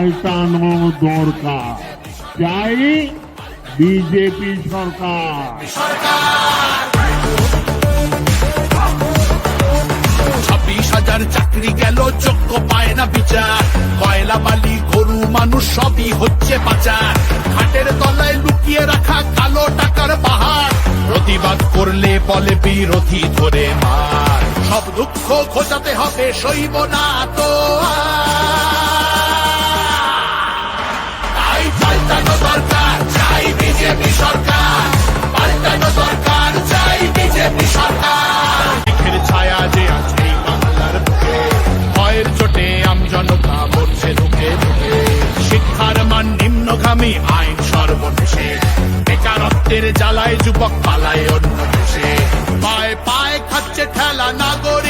পাল্টানো দরকার। চাই বিজেপি সরকার। 26,000 চাকরি গেল, যোগ্য পায় না বিচার। কয়লা বালি গরু মানুষ সবই হচ্ছে পাচার। ঘাটের তলায় লুকিয়ে রাখা কালো টাকার পাহাড়। প্রতিবাদ করলে বলে বিরোধী ধরে মার। সব দুঃখ ঘোচাতে হবে, সইব না তো তাই পাল্টানো দরকার, চাই বিজেপি সরকার। পাল্টানো দরকার, চাই বিজেপি সরকার। মেঘের ছায়া যে আছে বাংলার বুকে, ভয়ের চোটে আমজনতা মরছে ঢুকে ঢুকে। শিক্ষার মান নিম্নগামী, আইন সর্বশেষে। বেকারত্বের জ্বালায় যুবক পালায় অন্য দেশে। পায়ে পায়ে খাচ্ছে ঠেলা নাগরিক